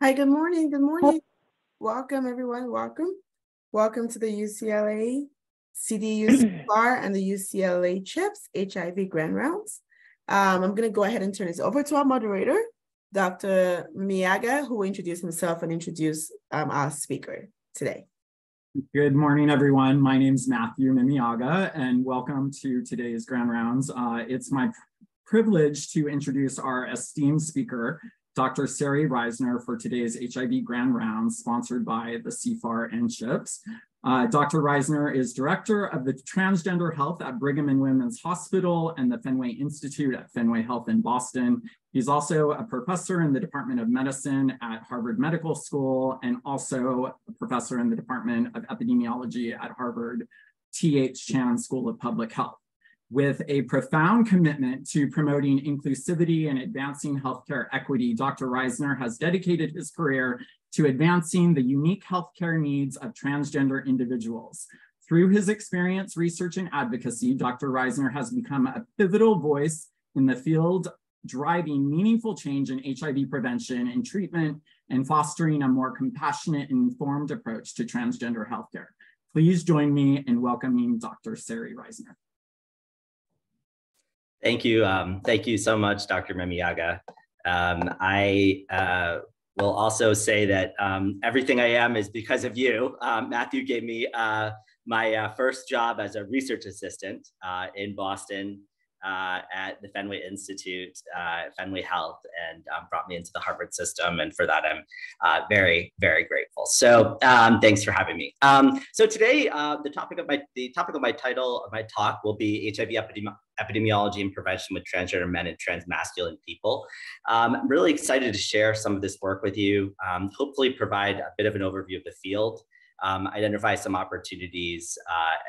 Hi, good morning. Good morning. Welcome, everyone. Welcome. Welcome to the UCLA-CDU CFAR and the UCLA CHIPTS HIV Grand Rounds. I'm going to go ahead and turn this over to our moderator, Dr. Miyaga, who will introduce himself and introduce our speaker today. Good morning, everyone. My name is Matthew Mimiaga, and welcome to today's Grand Rounds. It's my privilege to introduce our esteemed speaker, Dr. Sari Reisner, for today's HIV Grand Rounds, sponsored by the CFAR and CHIPTS. Dr. Reisner is Director of the Transgender Health at Brigham and Women's Hospital and the Fenway Institute at Fenway Health in Boston. He's also a professor in the Department of Medicine at Harvard Medical School and also a professor in the Department of Epidemiology at Harvard T.H. Chan School of Public Health. With a profound commitment to promoting inclusivity and advancing healthcare equity, Dr. Reisner has dedicated his career to advancing the unique healthcare needs of transgender individuals. Through his experience, research, and advocacy, Dr. Reisner has become a pivotal voice in the field, driving meaningful change in HIV prevention and treatment and fostering a more compassionate and informed approach to transgender healthcare. Please join me in welcoming Dr. Sari Reisner. Thank you. Thank you so much, Dr. Mimiaga. I will also say that everything I am is because of you. Matthew gave me my first job as a research assistant in Boston at the Fenway Institute, Fenway Health, and brought me into the Harvard system. And for that, I'm very, very grateful. So thanks for having me. So today, the topic of my title of my talk will be HIV epidemiology and prevention with transgender men and transmasculine people. I'm really excited to share some of this work with you, hopefully provide a bit of an overview of the field, identify some opportunities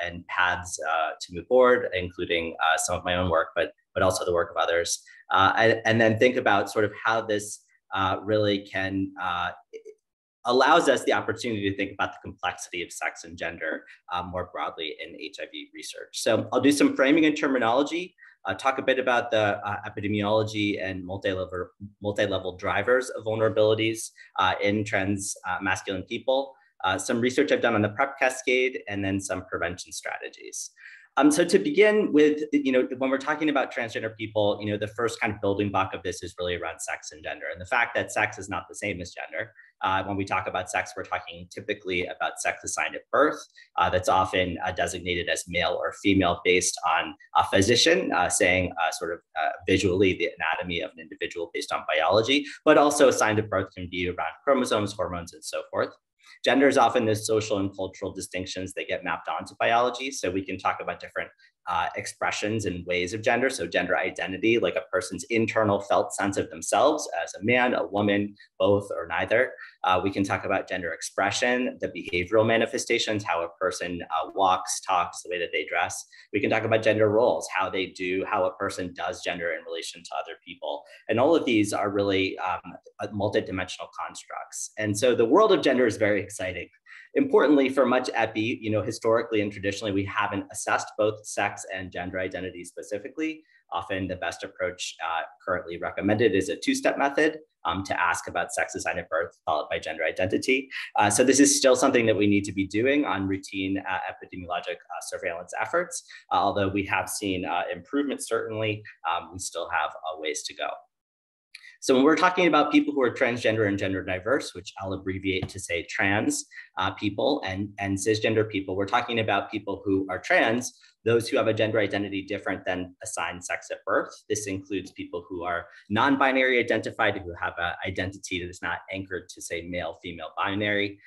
and paths to move forward, including some of my own work, but also the work of others. And then think about sort of how this really can allows us the opportunity to think about the complexity of sex and gender more broadly in HIV research. So I'll do some framing and terminology, talk a bit about the epidemiology and multi-level drivers of vulnerabilities in transmasculine people, some research I've done on the PrEP cascade, and then some prevention strategies. So to begin with, when we're talking about transgender people, the first kind of building block of this is really around sex and gender, and the fact that sex is not the same as gender. When we talk about sex, we're talking typically about sex assigned at birth. That's often designated as male or female based on a physician saying sort of visually the anatomy of an individual based on biology, but also assigned at birth can be around chromosomes, hormones, and so forth. Gender is often the social and cultural distinctions that get mapped onto biology. So we can talk about different expressions and ways of gender. So gender identity, like a person's internal felt sense of themselves as a man, a woman, both or neither. We can talk about gender expression, the behavioral manifestations, how a person walks, talks, the way that they dress. We can talk about gender roles, how a person does gender in relation to other people. And all of these are really multidimensional constructs. And so the world of gender is very exciting. Importantly, for much epi, historically and traditionally, we haven't assessed both sex and gender identity specifically. Often the best approach currently recommended is a two-step method to ask about sex assigned at birth, followed by gender identity. So this is still something that we need to be doing on routine epidemiologic surveillance efforts. Although we have seen improvement, certainly, we still have a ways to go. So when we're talking about people who are transgender and gender diverse, which I'll abbreviate to say trans people and cisgender people, we're talking about people who are trans, those who have a gender identity different than assigned sex at birth. This includes people who are non-binary identified, who have an identity that is not anchored to, say, male, female, binary,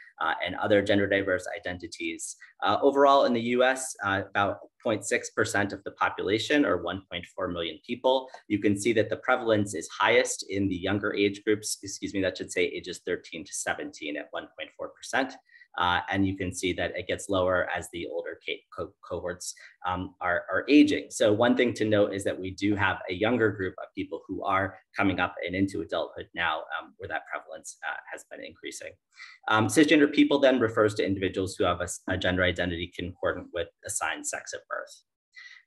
and other gender diverse identities. Overall in the US, about 0.6% of the population, or 1.4 million people. You can see that the prevalence is highest in the younger age groups, that should say ages 13 to 17 at 1.4%. And you can see that it gets lower as the older cohorts are aging. So one thing to note is that we do have a younger group of people who are coming up and into adulthood now, where that prevalence has been increasing. Cisgender people then refers to individuals who have a gender identity concordant with assigned sex at birth.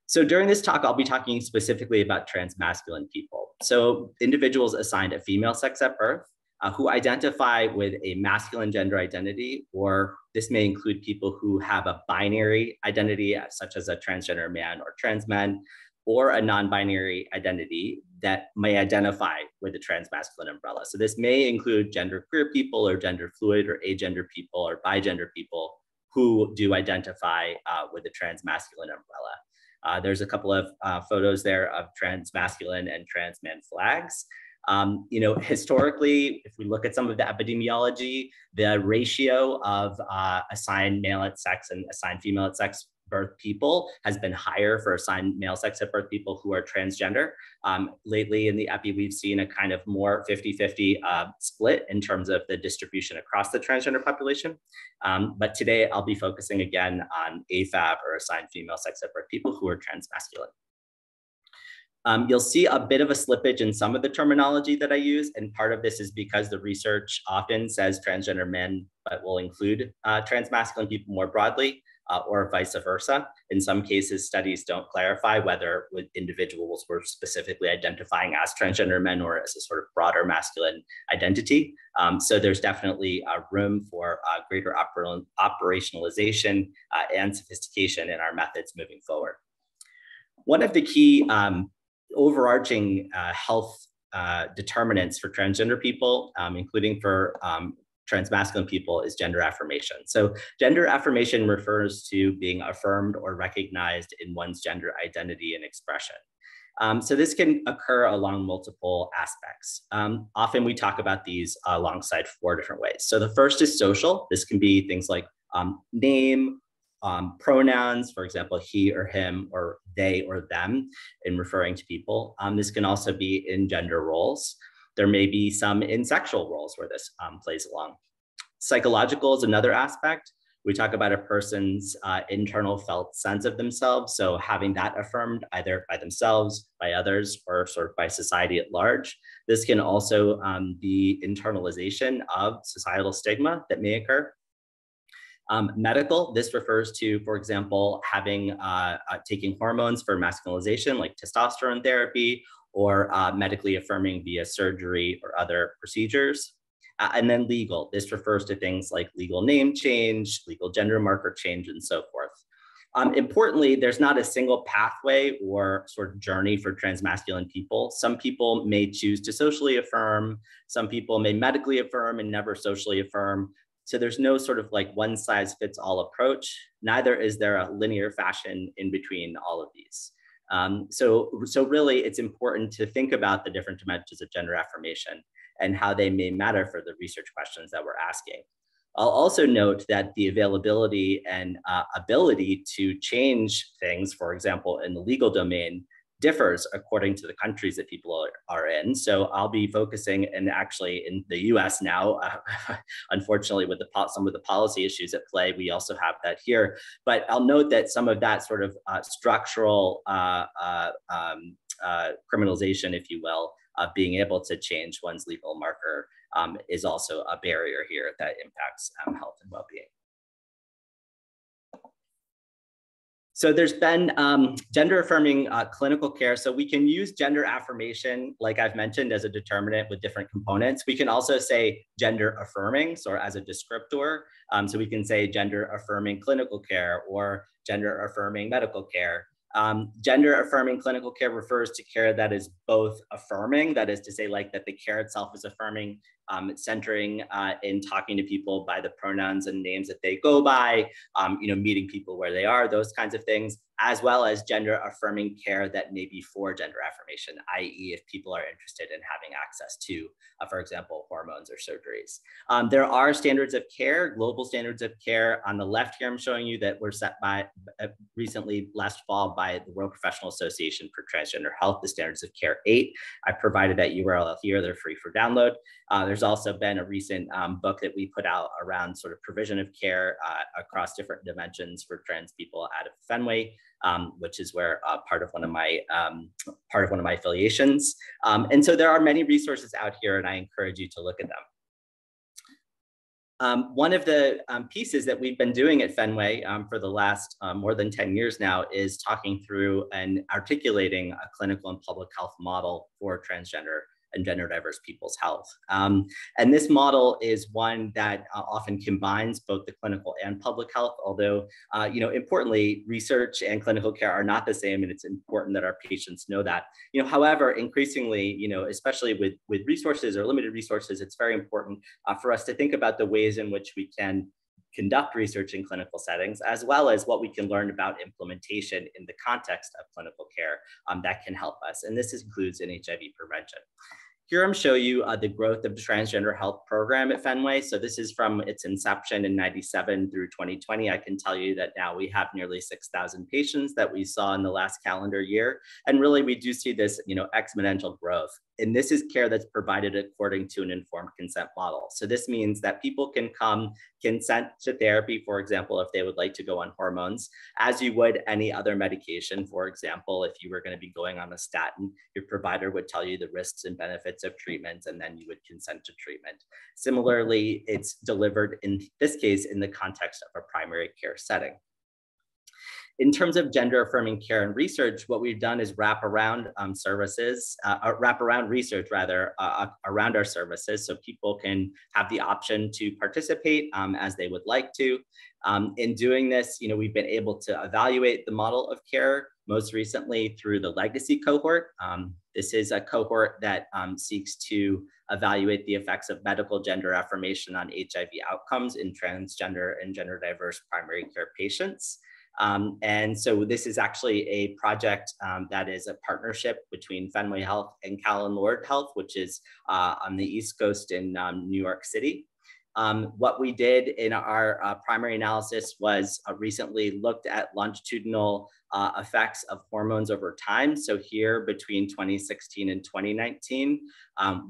So during this talk, I'll be talking specifically about transmasculine people. So individuals assigned a female sex at birth, who identify with a masculine gender identity, or this may include people who have a binary identity, such as a transgender man or trans men, or a non-binary identity that may identify with the transmasculine umbrella. So this may include genderqueer people or gender fluid or agender people or bigender people who do identify with the transmasculine umbrella. There's a couple of photos there of transmasculine and trans man flags. Historically, if we look at some of the epidemiology, the ratio of assigned male at sex and assigned female at sex birth people has been higher for assigned male sex at birth people who are transgender. Lately in the epi, we've seen a kind of more 50-50 split in terms of the distribution across the transgender population. But today I'll be focusing again on AFAB, or assigned female sex at birth people who are transmasculine. You'll see a bit of a slippage in some of the terminology that I use, and part of this is because the research often says transgender men, but will include transmasculine people more broadly, or vice versa. In some cases, studies don't clarify whether individuals were specifically identifying as transgender men or as a sort of broader masculine identity. So there's definitely room for greater operationalization and sophistication in our methods moving forward. One of the key overarching health determinants for transgender people, including for transmasculine people, is gender affirmation. So gender affirmation refers to being affirmed or recognized in one's gender identity and expression. So this can occur along multiple aspects. Often we talk about these alongside 4 different ways. So the first is social. This can be things like name, pronouns, for example, he or him, or they or them in referring to people. This can also be in gender roles. There may be some in sexual roles where this plays along. Psychological is another aspect. We talk about a person's internal felt sense of themselves. So having that affirmed either by themselves, by others, or sort of by society at large. This can also be internalization of societal stigma that may occur. Medical, this refers to, for example, having taking hormones for masculinization, like testosterone therapy, or medically affirming via surgery or other procedures. And then legal, this refers to things like legal name change, legal gender marker change, and so forth. Importantly, there's not a single pathway or sort of journey for transmasculine people. Some people may choose to socially affirm, some people may medically affirm and never socially affirm. So there's no sort of like one size fits all approach. Neither is there a linear fashion in between all of these. So really it's important to think about the different dimensions of gender affirmation and how they may matter for the research questions that we're asking. I'll also note that the availability and ability to change things, for example, in the legal domain, differs according to the countries that people are in. So I'll be focusing, and actually in the US now, unfortunately with some of the policy issues at play, we also have that here. But I'll note that some of that sort of structural criminalization, if you will, of being able to change one's legal marker is also a barrier here that impacts health and well-being. So there's been gender affirming clinical care. So we can use gender affirmation, like I've mentioned, as a determinant with different components. We can also say gender affirming, so as a descriptor. So we can say gender affirming clinical care or gender affirming medical care. Gender affirming clinical care refers to care that is both affirming, that is to say, like that the care itself is affirming, centering in talking to people by the pronouns and names that they go by, meeting people where they are, those kinds of things, as well as gender affirming care that may be for gender affirmation, i.e. if people are interested in having access to, for example, hormones or surgeries. There are standards of care, global standards of care. On the left here, I'm showing you that were set by recently last fall by the World Professional Association for Transgender Health, the Standards of Care 8. I provided that URL here, they're free for download. There's also been a recent book that we put out around sort of provision of care across different dimensions for trans people out of Fenway, which is where part of one of my affiliations. And so there are many resources out here, and I encourage you to look at them. One of the pieces that we've been doing at Fenway for the last more than 10 years now is talking through and articulating a clinical and public health model for transgender and gender diverse people's health. And this model is one that often combines both the clinical and public health, although, importantly, research and clinical care are not the same, and it's important that our patients know that. However, increasingly, especially with resources or limited resources, it's very important for us to think about the ways in which we can conduct research in clinical settings, as well as what we can learn about implementation in the context of clinical care that can help us. And this includes in HIV prevention. Here I'm showing you the growth of the transgender health program at Fenway. So this is from its inception in '97 through 2020. I can tell you that now we have nearly 6,000 patients that we saw in the last calendar year. And really, we do see this, exponential growth. And this is care that's provided according to an informed consent model. So this means that people can come consent to therapy, for example, if they would like to go on hormones, as you would any other medication. For example, if you were going to be going on a statin, your provider would tell you the risks and benefits of treatment, and then you would consent to treatment. Similarly, it's delivered in this case in the context of a primary care setting. In terms of gender affirming care and research, what we've done is wrap around research around our services, so people can have the option to participate as they would like to. In doing this, we've been able to evaluate the model of care most recently through the legacy cohort. This is a cohort that seeks to evaluate the effects of medical gender affirmation on HIV outcomes in transgender and gender diverse primary care patients. And so this is actually a project that is a partnership between Fenway Health and Callan Lord Health, which is on the East Coast in New York City. What we did in our primary analysis was recently looked at longitudinal effects of hormones over time. So here between 2016 and 2019,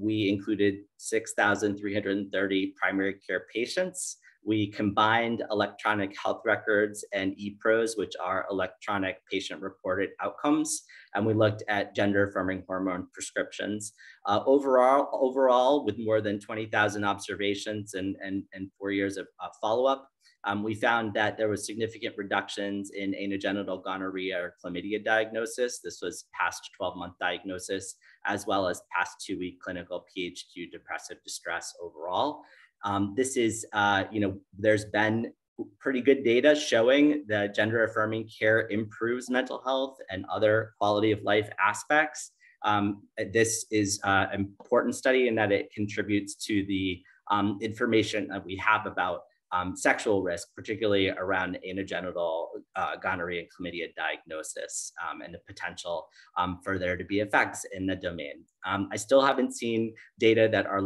we included 6,330 primary care patients. We combined electronic health records and ePros, which are electronic patient-reported outcomes, and we looked at gender-affirming hormone prescriptions. Overall, with more than 20,000 observations and 4 years of follow-up, we found that there was significant reductions in anogenital gonorrhea or chlamydia diagnosis. This was past 12-month diagnosis, as well as past 2-week clinical PHQ depressive distress overall. This is, there's been pretty good data showing that gender affirming care improves mental health and other quality of life aspects. This is an important study in that it contributes to the information that we have about sexual risk, particularly around anogenital gonorrhea and chlamydia diagnosis, and the potential for there to be effects in the domain. I still haven't seen data that are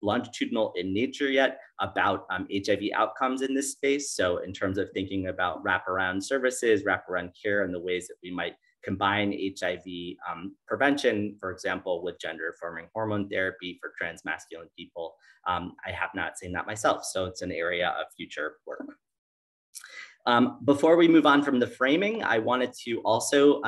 longitudinal in nature yet about HIV outcomes in this space. So in terms of thinking about wraparound services, wraparound care, and the ways that we might combine HIV prevention, for example, with gender-affirming hormone therapy for transmasculine people, I have not seen that myself. So it's an area of future work. Before we move on from the framing, I wanted to also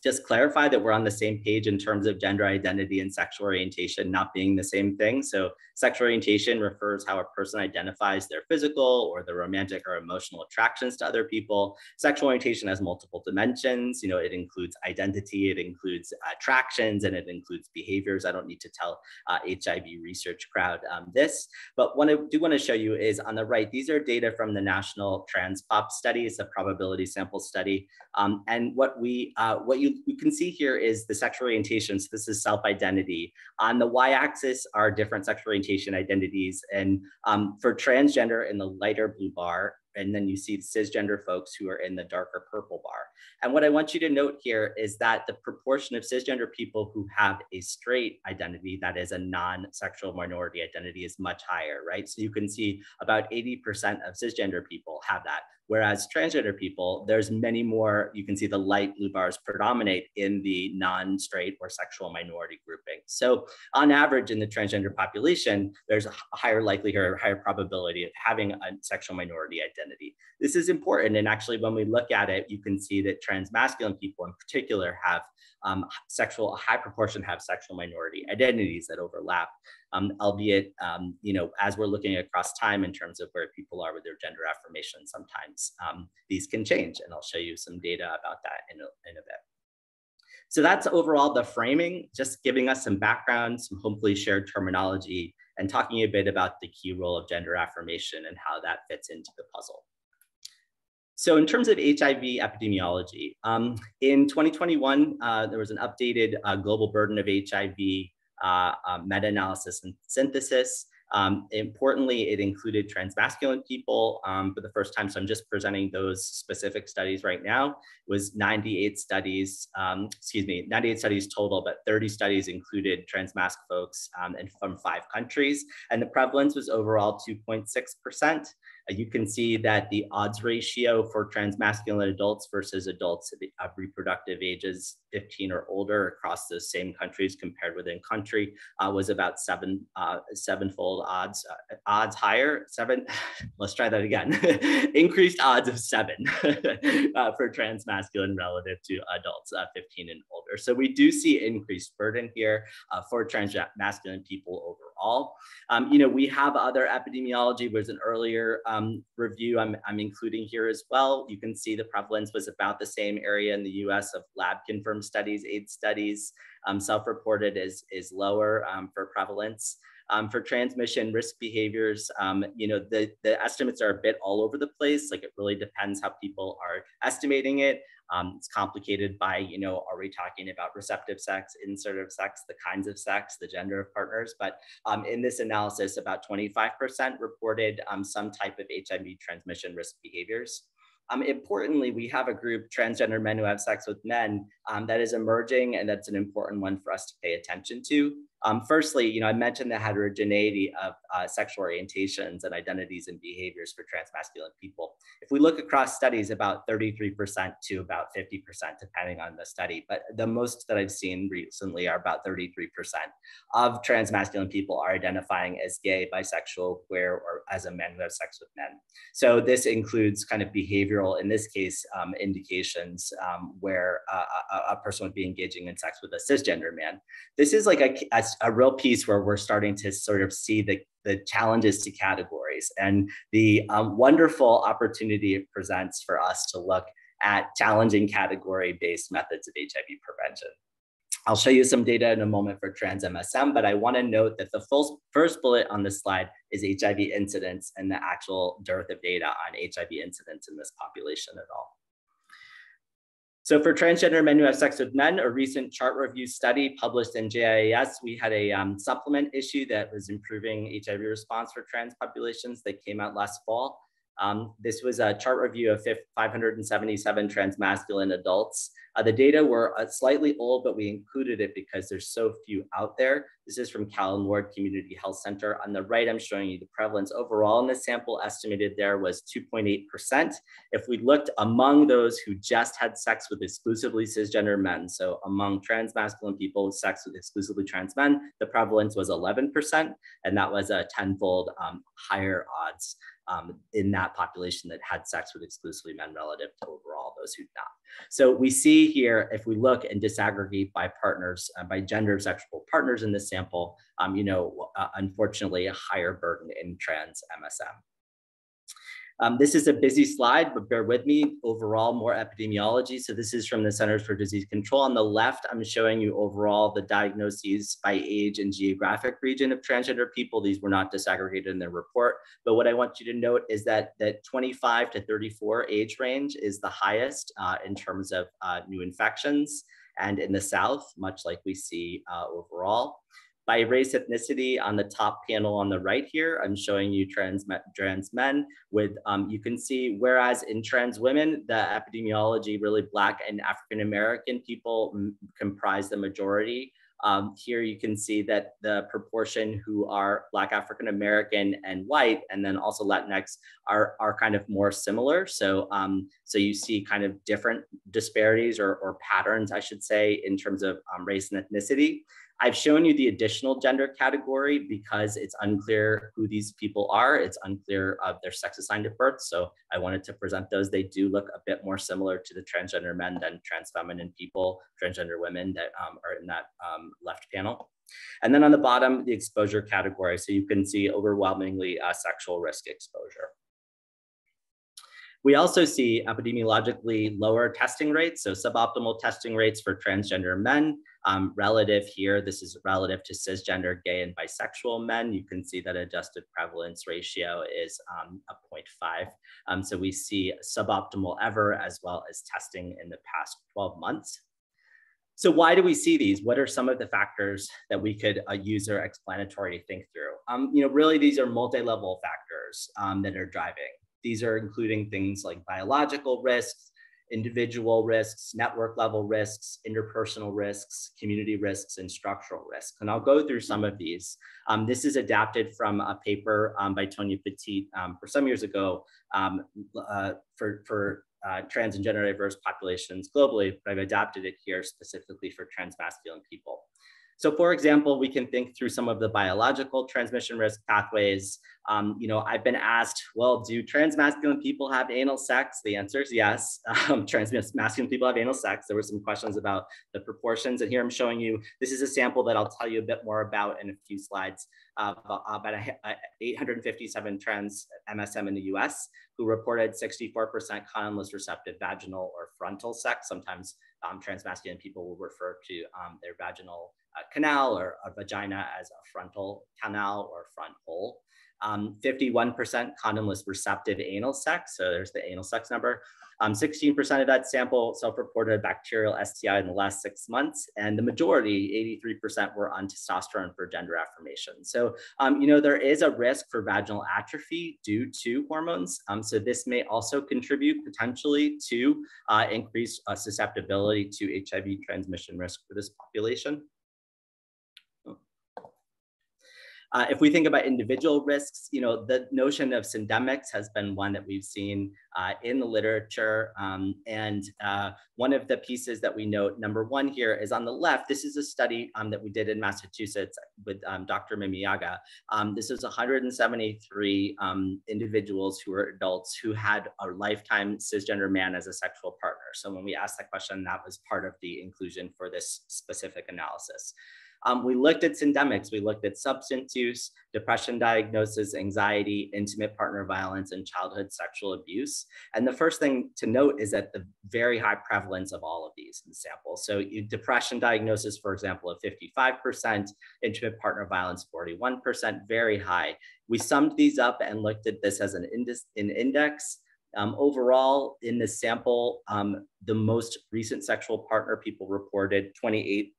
just clarify that we're on the same page in terms of gender identity and sexual orientation not being the same thing. So sexual orientation refers how a person identifies their physical or their romantic or emotional attractions to other people. Sexual orientation has multiple dimensions. It includes identity, it includes attractions, and it includes behaviors. I don't need to tell HIV research crowd this, but what I do want to show you is on the right, these are data from the National TransPop study. It's a probability sample study. And what you can see here is the sexual orientation. So this is self-identity. On the y-axis are different sexual orientation identities. And for transgender in the lighter blue bar, and then you see cisgender folks who are in the darker purple bar. And what I want you to note here is that the proportion of cisgender people who have a straight identity, that is a non-sexual minority identity, is much higher, right? So you can see about 80% of cisgender people have that. Whereas transgender people, there's many more, you can see the light blue bars predominate in the non-straight or sexual minority grouping. So on average in the transgender population, there's a higher likelihood or higher probability of having a sexual minority identity. This is important. And actually when we look at it, you can see that transmasculine people in particular have a high proportion have sexual minority identities that overlap, albeit, as we're looking across time in terms of where people are with their gender affirmation, sometimes these can change. And I'll show you some data about that in a bit. So that's overall the framing, just giving us some background, some hopefully shared terminology, and talking a bit about the key role of gender affirmation and how that fits into the puzzle. So in terms of HIV epidemiology, in 2021, there was an updated global burden of HIV meta-analysis and synthesis. Importantly, it included transmasculine people for the first time. So I'm just presenting those specific studies right now. It was 98 studies, 98 studies total, but 30 studies included transmasc folks and from 5 countries. And the prevalence was overall 2.6%. You can see that the odds ratio for transmasculine adults versus adults of reproductive ages 15 or older across those same countries compared within country was about sevenfold odds higher, let's try that again, increased odds of 7 for transmasculine relative to adults 15 and older. So we do see increased burden here for transmasculine people overall. We have other epidemiology. There's an earlier review I'm including here as well. You can see the prevalence was about the same area in the US of lab confirmed studies, AIDS studies. Self-reported is lower for prevalence. For transmission risk behaviors, the estimates are a bit all over the place. Like it really depends how people are estimating it. It's complicated by, are we talking about receptive sex, insertive sex, the kinds of sex, the gender of partners? But in this analysis, about 25% reported some type of HIV transmission risk behaviors. Importantly, we have a group, transgender men who have sex with men, that is emerging, and that's an important one for us to pay attention to. Firstly, I mentioned the heterogeneity of sexual orientations and identities and behaviors for transmasculine people. If we look across studies, about 33% to about 50%, depending on the study, but the most that I've seen recently are about 33% of transmasculine people are identifying as gay, bisexual, queer, or as a man who has sex with men. So this includes kind of behavioral, in this case, indications where a person would be engaging in sex with a cisgender man. This is like a real piece where we're starting to sort of see the challenges to categories and the wonderful opportunity it presents for us to look at challenging category-based methods of HIV prevention. I'll show you some data in a moment for trans MSM, but I want to note that the first bullet on this slide is HIV incidence and the actual dearth of data on HIV incidence in this population at all. So for transgender men who have sex with men, a recent chart review study published in JIAS, we had a supplement issue that was improving HIV response for trans populations that came out last fall. This was a chart review of 577 transmasculine adults. The data were slightly old, but we included it because there's so few out there. This is from Callan Ward Community Health Center. On the right, I'm showing you the prevalence overall in the sample estimated there was 2.8%. If we looked among those who just had sex with exclusively cisgender men, so among transmasculine people with sex with exclusively trans men, the prevalence was 11%, and that was a 10-fold higher odds in that population that had sex with exclusively men relative to overall those who not. So we see here, if we look and disaggregate by partners, by gender of sexual partners in this sample, unfortunately a higher burden in trans MSM. This is a busy slide, but bear with me. Overall, more epidemiology. So this is from the Centers for Disease Control. On the left, I'm showing you overall the diagnoses by age and geographic region of transgender people. These were not disaggregated in the report. But what I want you to note is that 25 to 34 age range is the highest in terms of new infections. And in the South, much like we see overall. By race ethnicity, on the top panel on the right here, I'm showing you trans men with, you can see, whereas in trans women, the epidemiology, really Black and African-American people comprise the majority. Here you can see that the proportion who are Black, African-American, and white, and then also Latinx are kind of more similar. So, so you see kind of different disparities or patterns, I should say, in terms of race and ethnicity. I've shown you the additional gender category because it's unclear who these people are. It's unclear of their sex assigned at birth. So I wanted to present those. They do look a bit more similar to the transgender men than trans feminine people, transgender women that are in that left panel. And then on the bottom, the exposure category. So you can see overwhelmingly sexual risk exposure. We also see epidemiologically lower testing rates, so suboptimal testing rates for transgender men. Relative here, this is relative to cisgender, gay, and bisexual men. You can see that adjusted prevalence ratio is a 0.5. So we see suboptimal ever, as well as testing in the past 12 months. So why do we see these? What are some of the factors that we could use or explanatory to think through? Really, these are multi-level factors that are driving. These are including things like biological risks, individual risks, network level risks, interpersonal risks, community risks, and structural risks. And I'll go through some of these. This is adapted from a paper by Tonya Petit for some years ago for trans and gender diverse populations globally, but I've adapted it here specifically for transmasculine people. So for example, we can think through some of the biological transmission risk pathways. I've been asked, well, do transmasculine people have anal sex? The answer is yes. Transmasculine people have anal sex. There were some questions about the proportions, and here I'm showing you, this is a sample that I'll tell you a bit more about in a few slides, about 857 trans MSM in the US who reported 64% condomless receptive vaginal or frontal sex. Sometimes transmasculine people will refer to their vaginal canal or a vagina as a frontal canal or front hole. 51% condomless receptive anal sex. So there's the anal sex number. 16% of that sample self-reported bacterial STI in the last 6 months. And the majority, 83%, were on testosterone for gender affirmation. So, there is a risk for vaginal atrophy due to hormones. So this may also contribute potentially to increased susceptibility to HIV transmission risk for this population. If we think about individual risks, the notion of syndemics has been one that we've seen in the literature. One of the pieces that we note, number one here, is on the left. This is a study that we did in Massachusetts with Dr. Mimiaga. This is 173 individuals who were adults who had a lifetime cisgender man as a sexual partner. So when we asked that question, that was part of the inclusion for this specific analysis. We looked at syndemics. We looked at substance use, depression diagnosis, anxiety, intimate partner violence, and childhood sexual abuse. And the first thing to note is that the very high prevalence of all of these in the sample. So depression diagnosis, for example, of 55%, intimate partner violence, 41%, very high. We summed these up and looked at this as an index. Overall, in this sample, the most recent sexual partner people reported, 28%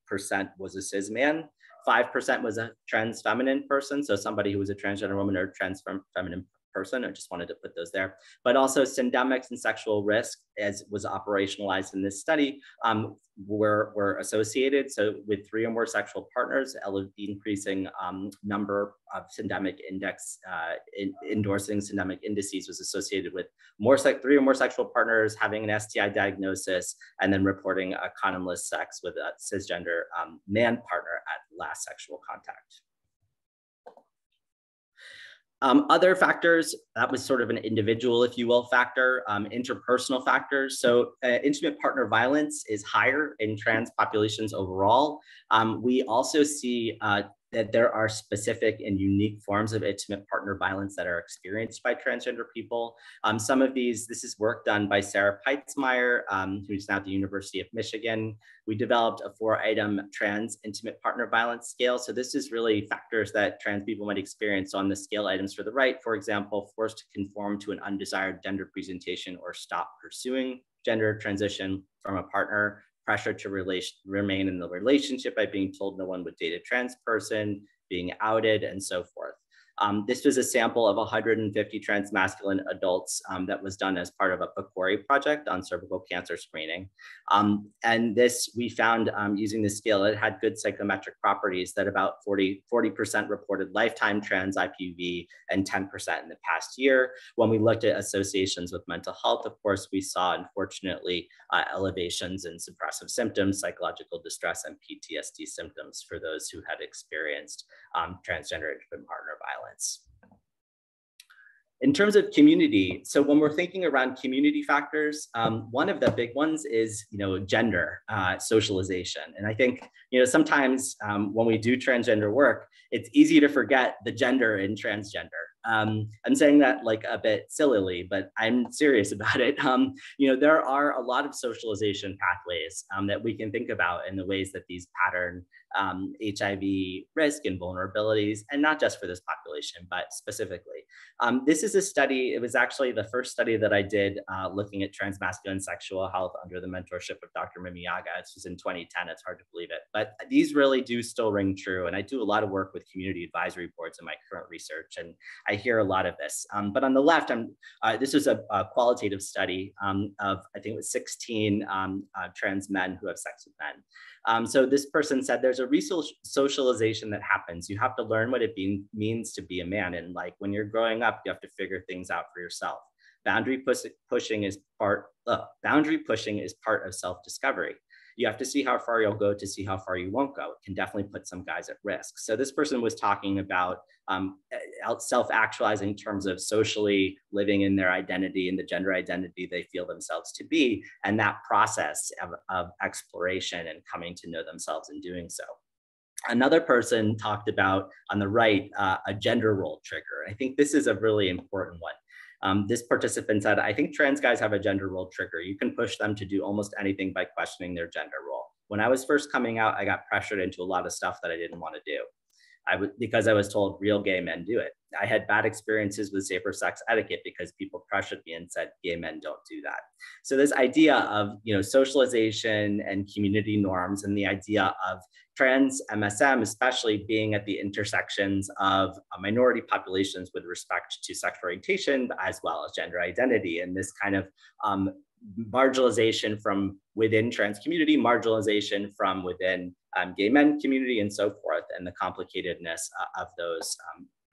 was a cis man, 5% was a trans feminine person, so somebody who was a transgender woman or trans feminine person. I just wanted to put those there. But also syndemics and sexual risk, as was operationalized in this study, were associated. So with 3 or more sexual partners, the increasing number of syndemic index, endorsing syndemic indices was associated with 3 or more sexual partners having an STI diagnosis and then reporting a condomless sex with a cisgender man partner at last sexual contact. Other factors, that was sort of an individual, if you will, factor, interpersonal factors. So intimate partner violence is higher in trans populations overall. We also see that there are specific and unique forms of intimate partner violence that are experienced by transgender people. Some of these, this is work done by Sarah Peitzmeyer, who's now at the University of Michigan. We developed a 4-item trans intimate partner violence scale. So this is really factors that trans people might experience. On the scale items for the right, for example, forced to conform to an undesired gender presentation or stop pursuing gender transition from a partner, pressure to remain in the relationship by being told no one would date a trans person, being outed, and so forth. This was a sample of 150 transmasculine adults that was done as part of a PCORI project on cervical cancer screening. And this, we found using the scale, it had good psychometric properties that about 40% reported lifetime trans IPV and 10% in the past year. When we looked at associations with mental health, of course, we saw, unfortunately, elevations in suppressive symptoms, psychological distress, and PTSD symptoms for those who had experienced transgender intimate partner violence. In terms of community, so when we're thinking around community factors, one of the big ones is, gender socialization. And I think, sometimes when we do transgender work, it's easy to forget the gender in transgender. I'm saying that like a bit sillily, but I'm serious about it. There are a lot of socialization pathways that we can think about in the ways that these pattern HIV risk and vulnerabilities, and not just for this population, but specifically. This is a study, it was actually the first study that I did looking at transmasculine sexual health under the mentorship of Dr. Mimiaga. This was in 2010, it's hard to believe it, but these really do still ring true. And I do a lot of work with community advisory boards in my current research, and I hear a lot of this. But on the left, this was a qualitative study of, I think it was 16 trans men who have sex with men. So this person said there's a re-socialization that happens. You have to learn what it means to be a man. And like when you're growing up, you have to figure things out for yourself. Boundary pushing is part of self-discovery. You have to see how far you'll go to see how far you won't go. It can definitely put some guys at risk. So this person was talking about self-actualizing in terms of socially living in their identity and the gender identity they feel themselves to be, and that process of exploration and coming to know themselves in doing so. Another person talked about, on the right, a gender role trigger. I think this is a really important one. This participant said, I think trans guys have a gender role trigger. You can push them to do almost anything by questioning their gender role. When I was first coming out, I got pressured into a lot of stuff that I didn't want to do. Because I was told real gay men do it. I had bad experiences with safer sex etiquette because people pressured me and said, gay men don't do that. So this idea of socialization and community norms, and the idea of trans MSM, especially being at the intersections of minority populations with respect to sexual orientation, as well as gender identity, and this kind of marginalization from within trans community, marginalization from within gay men community, and so forth, and the complicatedness of those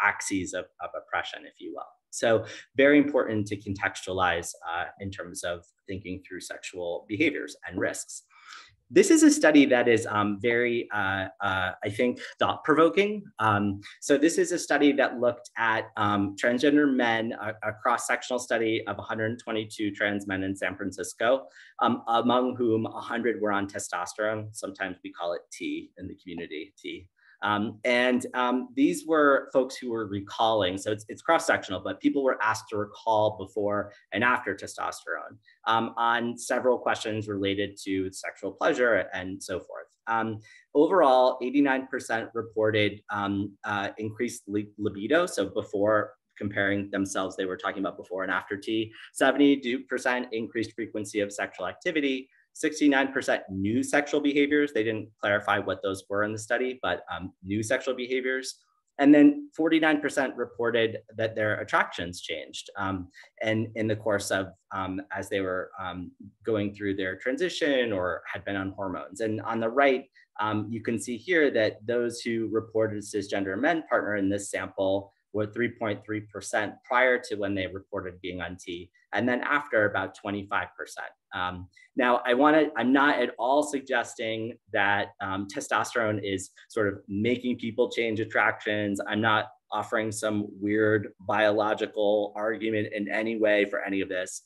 axes of oppression, if you will. So very important to contextualize in terms of thinking through sexual behaviors and risks. This is a study that is very, I think, thought-provoking. So this is a study that looked at transgender men, a cross-sectional study of 122 trans men in San Francisco, among whom 100 were on testosterone. Sometimes we call it T in the community, T. These were folks who were recalling, so it's cross-sectional, but people were asked to recall before and after testosterone on several questions related to sexual pleasure and so forth. Overall, 89% reported increased libido, so before comparing themselves, they were talking about before and after T. 72% increased frequency of sexual activity, 69% new sexual behaviors. They didn't clarify what those were in the study, but new sexual behaviors. And then 49% reported that their attractions changed and in the course of as they were going through their transition or had been on hormones. And on the right, you can see here that those who reported cisgender men partner in this sample were 3.3% prior to when they reported being on T, and then after about 25%. Now, I'm not at all suggesting that testosterone is sort of making people change attractions. I'm not offering some weird biological argument in any way for any of this.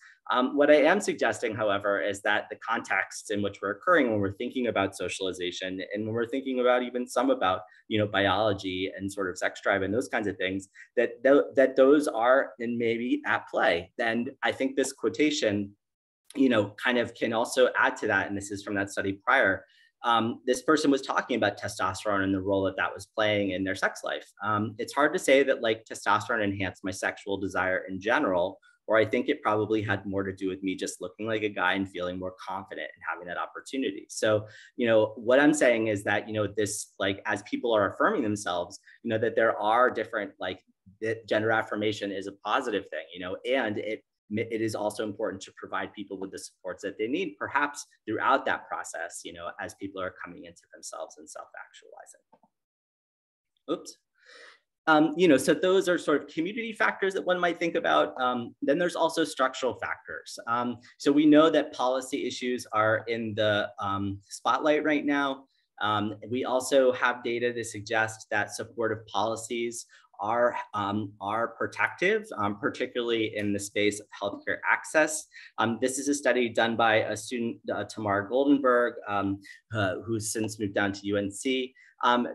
What I am suggesting, however, is that the contexts in which we're occurring when we're thinking about socialization and when we're thinking about even some about biology and sort of sex drive and those kinds of things, that those are and maybe at play. And I think this quotation, kind of can also add to that. And this is from that study prior. This person was talking about testosterone and the role that that was playing in their sex life. It's hard to say that like testosterone enhanced my sexual desire in general, or I think it probably had more to do with me just looking like a guy and feeling more confident and having that opportunity. So, what I'm saying is that, this, like, as people are affirming themselves, that there are different, like, gender affirmation is a positive thing, and it is also important to provide people with the supports that they need, perhaps throughout that process, as people are coming into themselves and self-actualizing. Oops. So those are sort of community factors that one might think about. Then there's also structural factors. So we know that policy issues are in the spotlight right now. We also have data to suggest that supportive policies are protective, particularly in the space of healthcare access. This is a study done by a student, Tamar Goldenberg, who's since moved down to UNC.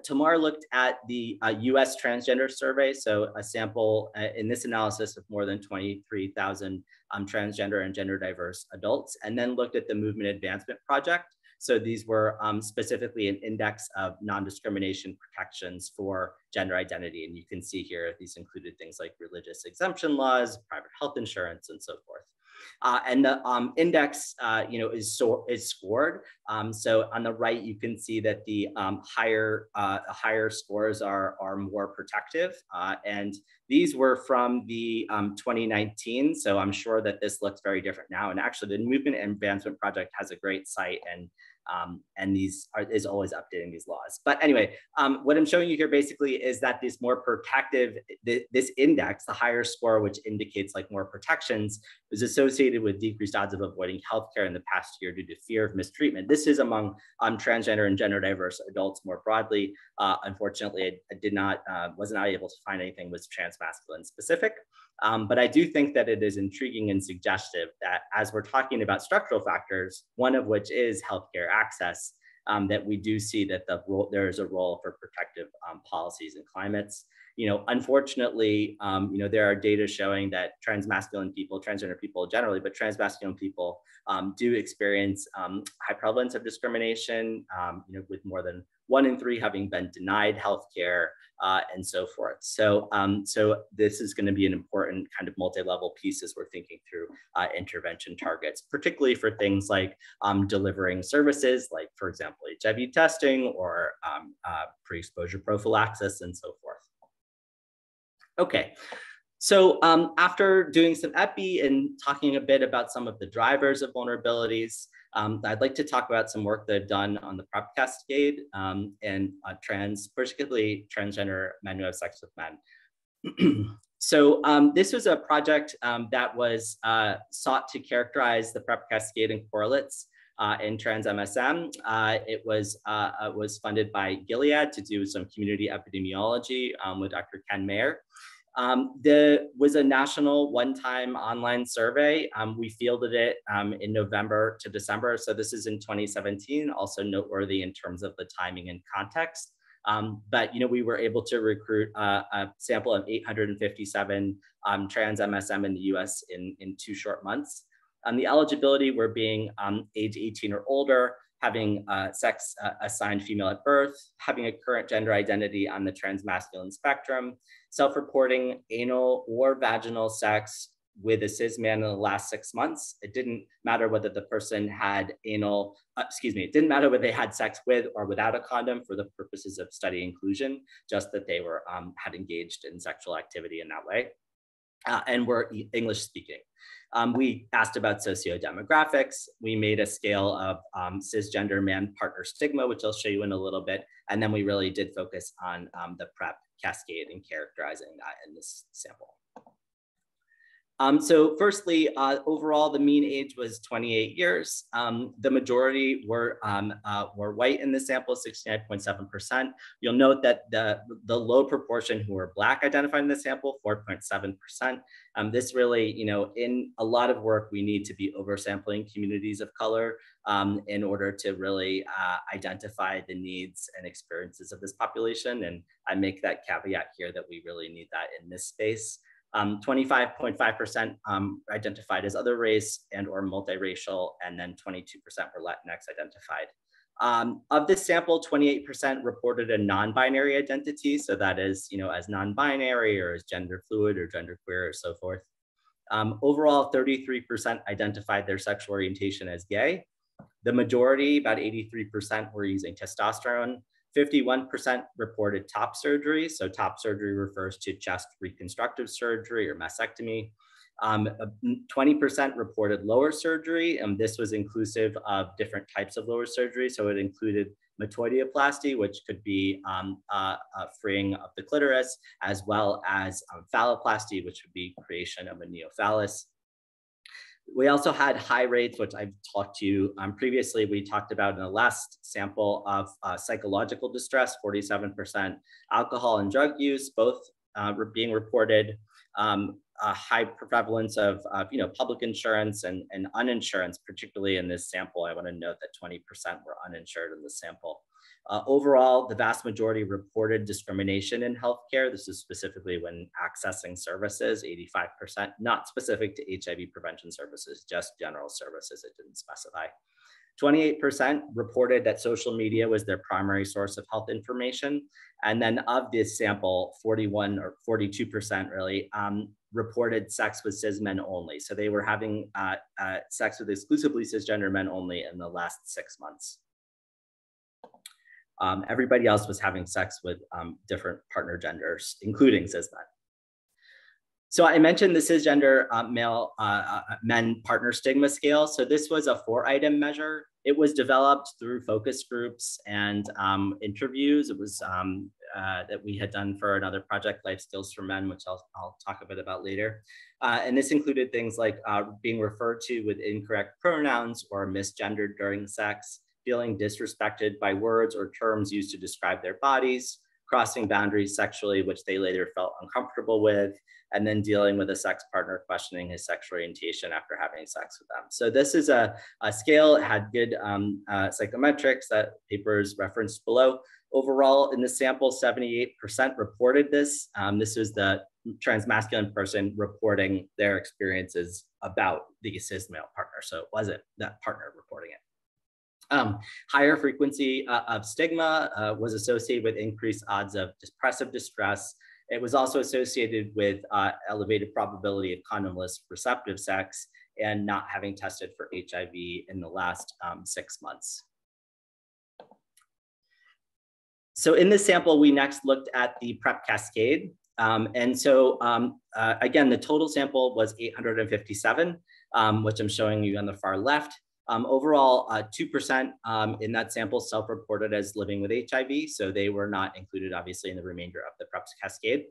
Tamar looked at the US Transgender survey, so a sample in this analysis of more than 23,000 transgender and gender diverse adults, and then looked at the Movement Advancement Project. So these were specifically an index of non-discrimination protections for gender identity. And you can see here, these included things like religious exemption laws, private health insurance, and so forth. And the index, is scored. So on the right, you can see that the higher scores are more protective. And these were from the 2019. So I'm sure that this looks very different now. And actually, the Movement Advancement Project has a great site, and is always updating these laws. But anyway, what I'm showing you here basically is that this more protective, this index, the higher score, which indicates like more protections, is associated with decreased odds of avoiding healthcare in the past year due to fear of mistreatment. This is among transgender and gender diverse adults more broadly. Unfortunately, I was not able to find anything with transmasculine specific. But I do think that it is intriguing and suggestive that as we're talking about structural factors, one of which is healthcare access, that we do see that there is a role for protective policies and climates. Unfortunately, there are data showing that transmasculine people, transgender people generally, but transmasculine people do experience high prevalence of discrimination, with more than 1 in 3 having been denied healthcare, and so forth. So, this is going to be an important kind of multi-level piece as we're thinking through intervention targets, particularly for things like delivering services, like, for example, HIV testing or pre-exposure prophylaxis and so forth. Okay, so after doing some epi and talking a bit about some of the drivers of vulnerabilities, I'd like to talk about some work that I've done on the PrEP cascade and particularly transgender men who have sex with men. So this was a project that was sought to characterize the PrEP cascade and correlates in trans MSM. It was funded by Gilead to do some community epidemiology with Dr. Ken Mayer. There was a national one-time online survey. We fielded it in November to December. So this is in 2017, also noteworthy in terms of the timing and context. But we were able to recruit a sample of 857 trans MSM in the US in 2 short months. The eligibility were being age 18 or older, having sex assigned female at birth, having a current gender identity on the transmasculine spectrum, self-reporting anal or vaginal sex with a cis man in the last 6 months. It didn't matter whether the person had it didn't matter whether they had sex with or without a condom for the purposes of study inclusion, just that they were had engaged in sexual activity in that way, and were English speaking. We asked about sociodemographics. We made a scale of cisgender man partner stigma, which I'll show you in a little bit. And then we really did focus on the PrEP cascade and characterizing that in this sample. So firstly, overall, the mean age was 28 years. The majority were white in the sample, 69.7%. You'll note that the low proportion who were Black identified in the sample, 4.7%. This really, in a lot of work, we need to be oversampling communities of color in order to really identify the needs and experiences of this population. And I make that caveat here that we really need that in this space. 25.5% identified as other race and or multiracial, and then 22% were Latinx identified. Of this sample, 28% reported a non-binary identity. So that is, as non-binary or as gender fluid or genderqueer or so forth. Overall, 33% identified their sexual orientation as gay. The majority, about 83%, were using testosterone. 51% reported top surgery. So top surgery refers to chest reconstructive surgery or mastectomy. 20% reported lower surgery, and this was inclusive of different types of lower surgery. So it included metoidioplasty, which could be freeing of the clitoris, as well as phalloplasty, which would be creation of a neophallus. We also had high rates, which I've talked to you previously. We talked about in the last sample of psychological distress, 47%, alcohol and drug use, both being reported. A high prevalence of public insurance and uninsurance, particularly in this sample. I want to note that 20% were uninsured in the sample. Overall, the vast majority reported discrimination in healthcare. This is specifically when accessing services, 85%, not specific to HIV prevention services, just general services, it didn't specify. 28% reported that social media was their primary source of health information. And then of this sample, 41 or 42% really reported sex with cis men only. So they were having sex with exclusively cisgender men only in the last 6 months. Everybody else was having sex with different partner genders, including cis men. So I mentioned the cisgender men partner stigma scale. So this was a 4-item measure. It was developed through focus groups and interviews. It was that we had done for another project, Life Skills for Men, which I'll talk a bit about later. And this included things like being referred to with incorrect pronouns or misgendered during sex, feeling disrespected by words or terms used to describe their bodies, crossing boundaries sexually, which they later felt uncomfortable with, and then dealing with a sex partner questioning his sexual orientation after having sex with them. So this is a scale. It had good psychometrics that papers referenced below. Overall, in the sample, 78% reported this. This was the transmasculine person reporting their experiences about the cis male partner. So it wasn't that partner reporting it. Higher frequency of stigma was associated with increased odds of depressive distress. It was also associated with elevated probability of condomless receptive sex and not having tested for HIV in the last 6 months. So in this sample, we next looked at the PrEP cascade. And so again, the total sample was 857, which I'm showing you on the far left. Overall, 2% in that sample self-reported as living with HIV, so they were not included, obviously, in the remainder of the PrEP cascade.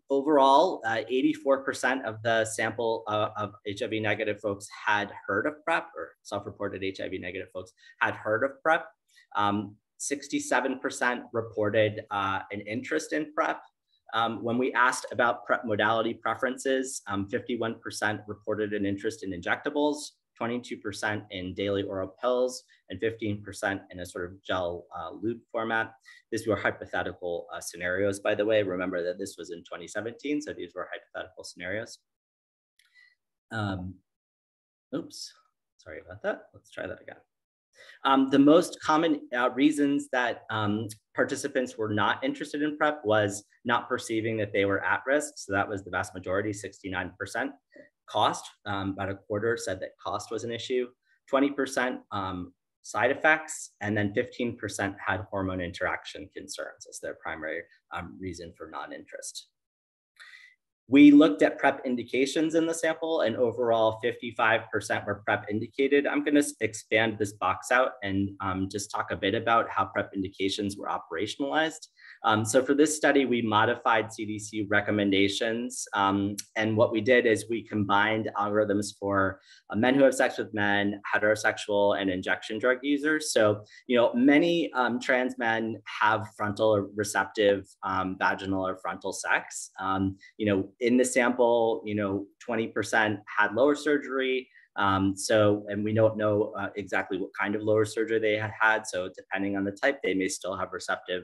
Overall, 84% of the sample of HIV negative folks had heard of PrEP, or self-reported HIV negative folks had heard of PrEP. 67% reported an interest in PrEP. When we asked about PrEP modality preferences, 51% reported an interest in injectables, 22% in daily oral pills, and 15% in a sort of gel loop format. These were hypothetical scenarios, by the way. Remember that this was in 2017, so these were hypothetical scenarios. Oops, sorry about that. Let's try that again. The most common reasons that participants were not interested in PrEP was not perceiving that they were at risk. So that was the vast majority, 69%. Cost, about a quarter said that cost was an issue, 20% side effects, and then 15% had hormone interaction concerns as their primary reason for non-interest. We looked at PrEP indications in the sample, and overall 55% were PrEP indicated. I'm going to expand this box out and just talk a bit about how PrEP indications were operationalized. So for this study, we modified CDC recommendations. And what we did is we combined algorithms for men who have sex with men, heterosexual, and injection drug users. So, many trans men have frontal or receptive vaginal or frontal sex. In the sample, 20% had lower surgery. And we don't know exactly what kind of lower surgery they had. So depending on the type, they may still have receptive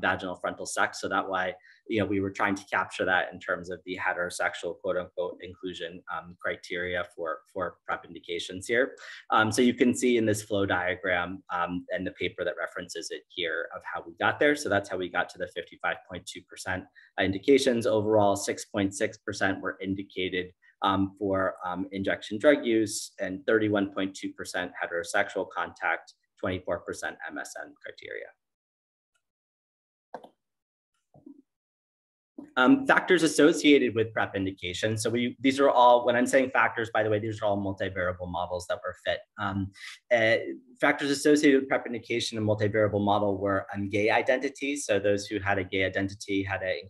vaginal frontal sex. So that why, we were trying to capture that in terms of the heterosexual quote unquote inclusion criteria for PrEP indications here. So you can see in this flow diagram and the paper that references it here of how we got there. So that's how we got to the 55.2% indications. Overall, 6.6% were indicated for injection drug use and 31.2% heterosexual contact, 24% MSN criteria. Factors associated with PrEP indication. So these are all, when I'm saying factors, by the way, these are all multivariable models that were fit. Factors associated with PrEP indication and multivariable model were gay identity. So those who had a gay identity had an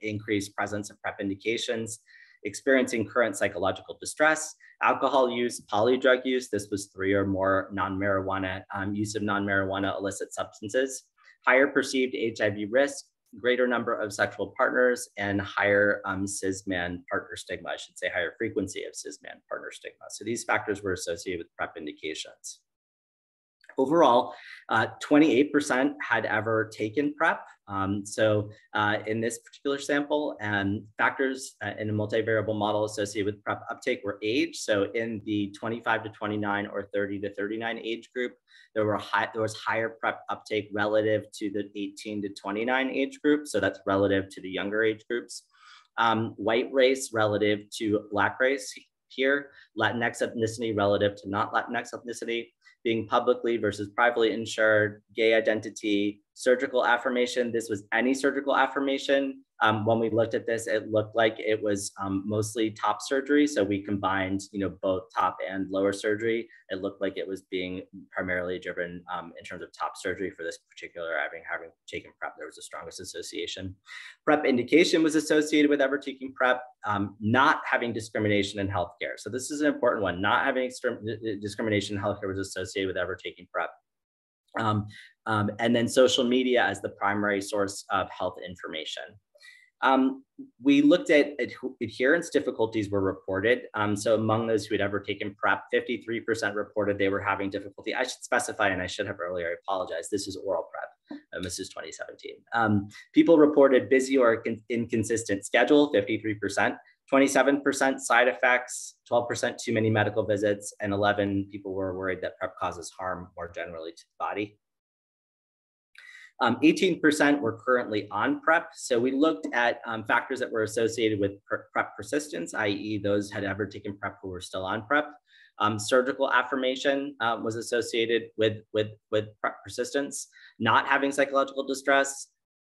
increased presence of PrEP indications, experiencing current psychological distress, alcohol use, polydrug use. This was 3 or more non-marijuana use of non-marijuana illicit substances, higher perceived HIV risk, greater number of sexual partners, and higher cis-man partner stigma, I should say higher frequency of cis-man partner stigma. So these factors were associated with PrEP indications. Overall, 28% had ever taken PrEP. In this particular sample, factors in a multivariable model associated with PrEP uptake were age. So in the 25 to 29 or 30 to 39 age group, there was higher PrEP uptake relative to the 18 to 29 age group. So that's relative to the younger age groups. White race relative to Black race here, Latinx ethnicity relative to not Latinx ethnicity, being publicly versus privately insured, gay identity, surgical affirmation. This was any surgical affirmation. When we looked at this, it looked like it was mostly top surgery. So we combined, both top and lower surgery. It looked like it was being primarily driven in terms of top surgery for this particular having taken PrEP. There was the strongest association. PrEP indication was associated with ever taking PrEP, not having discrimination in healthcare. So this is an important one. Not having discrimination in healthcare was associated with ever taking PrEP. And then social media as the primary source of health information. We looked at adherence difficulties were reported. So among those who had ever taken PrEP, 53% reported they were having difficulty. I should specify, and I should have earlier, I apologize. This is oral PrEP. This is 2017. People reported busy or inconsistent schedule, 53%. 27% side effects, 12% too many medical visits, and 11 people were worried that PrEP causes harm more generally to the body. 18% were currently on PrEP. So we looked at factors that were associated with PrEP persistence, i.e. those had ever taken PrEP who were still on PrEP. Surgical affirmation was associated with PrEP persistence, not having psychological distress,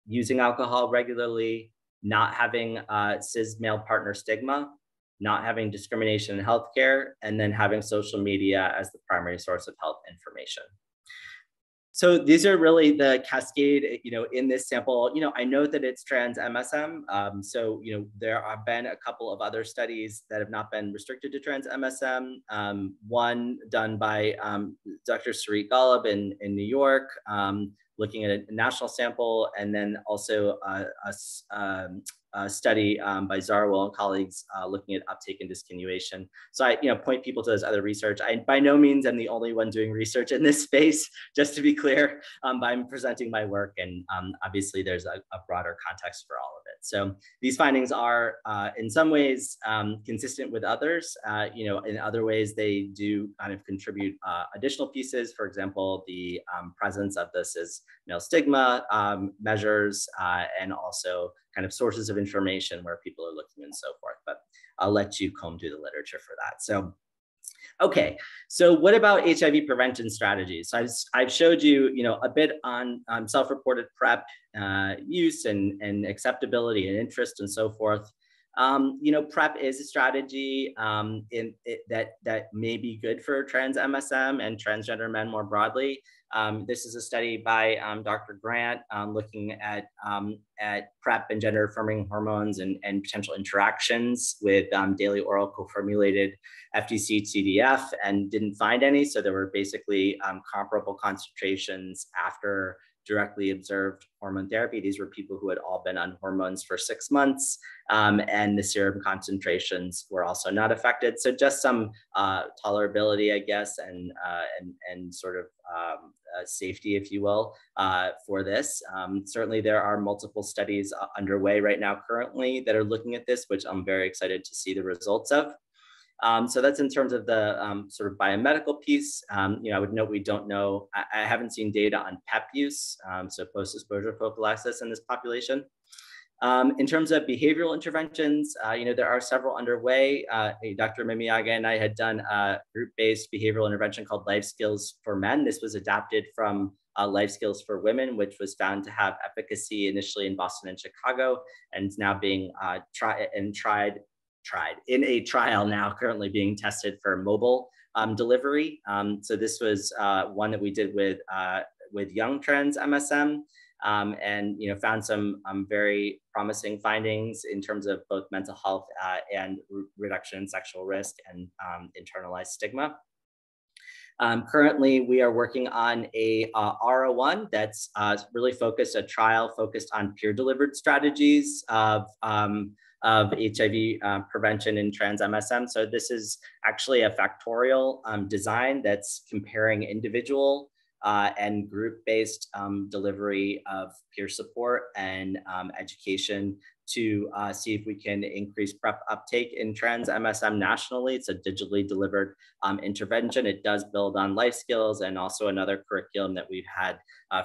using alcohol regularly, not having cis male partner stigma, not having discrimination in healthcare, and then having social media as the primary source of health information. So these are really the cascade, in this sample. I know that it's trans MSM. There have been a couple of other studies that have not been restricted to trans MSM. One done by Dr. Sari L in New York, looking at a national sample, and then also a study by Zarwell and colleagues looking at uptake and discontinuation. So I point people to this other research. I by no means am the only one doing research in this space, just to be clear, but I'm presenting my work, and obviously there's a broader context for all of it. So these findings are in some ways consistent with others. In other ways they do kind of contribute additional pieces. For example, the presence of the cis male stigma measures, and also kind of sources of information where people are looking and so forth, but I'll let you comb through the literature for that. So, okay, so what about HIV prevention strategies? So I've showed you, a bit on self-reported PrEP use and acceptability and interest and so forth. PrEP is a strategy that may be good for trans MSM and transgender men more broadly. This is a study by Dr. Grant looking at PrEP and gender affirming hormones and potential interactions with daily oral co-formulated FDC-TDF, and didn't find any. So there were basically comparable concentrations after directly observed hormone therapy. These were people who had all been on hormones for 6 months, and the serum concentrations were also not affected. So just some tolerability, I guess, and sort of safety, if you will, for this. Certainly there are multiple studies underway right now currently that are looking at this, which I'm very excited to see the results of. So that's in terms of the sort of biomedical piece. I would note we don't know, I haven't seen data on PEP use, so post-exposure prophylaxis in this population. In terms of behavioral interventions, there are several underway. Dr. Mimiaga and I had done a group-based behavioral intervention called Life Skills for Men. This was adapted from Life Skills for Women, which was found to have efficacy initially in Boston and Chicago, and is now being tried in a trial now, currently being tested for mobile delivery. So this was one that we did with young trans MSM, and found some very promising findings in terms of both mental health and reduction in sexual risk and internalized stigma. Currently, we are working on a R01 that's really a trial focused on peer-delivered strategies of HIV prevention in trans MSM. So this is actually a factorial design that's comparing individual and group-based delivery of peer support and education to see if we can increase PrEP uptake in trans MSM nationally. It's a digitally delivered intervention. It does build on life skills and also another curriculum that we've had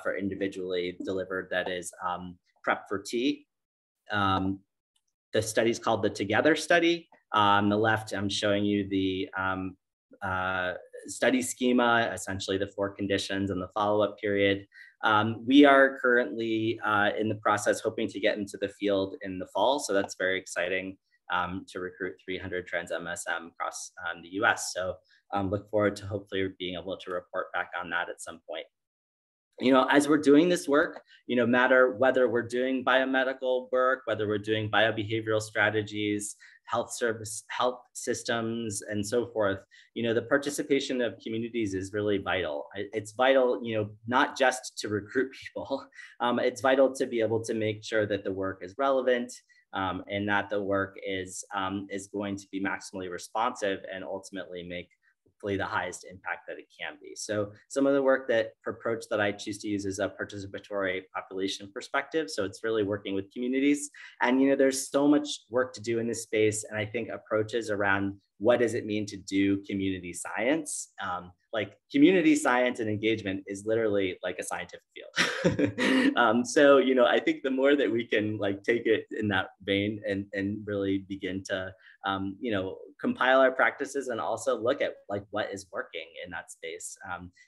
for individually delivered that is PrEP for T. The study is called the Together study. On the left, I'm showing you the study schema, essentially the 4 conditions and the follow-up period. We are currently in the process hoping to get into the field in the fall. So that's very exciting to recruit 300 trans MSM across the US. So look forward to hopefully being able to report back on that at some point. As we're doing this work, matter whether we're doing biomedical work, whether we're doing biobehavioral strategies, health systems, and so forth, the participation of communities is really vital. It's vital, not just to recruit people. It's vital to be able to make sure that the work is relevant and that the work is going to be maximally responsive and ultimately make the highest impact that it can be. So some of the approach that I choose to use is a participatory population perspective. So it's really working with communities. And there's so much work to do in this space. And I think approaches around what does it mean to do community science? Like community science and engagement is literally like a scientific field. So, I think the more that we can take it in that vein and really begin to, compile our practices and also look at what is working in that space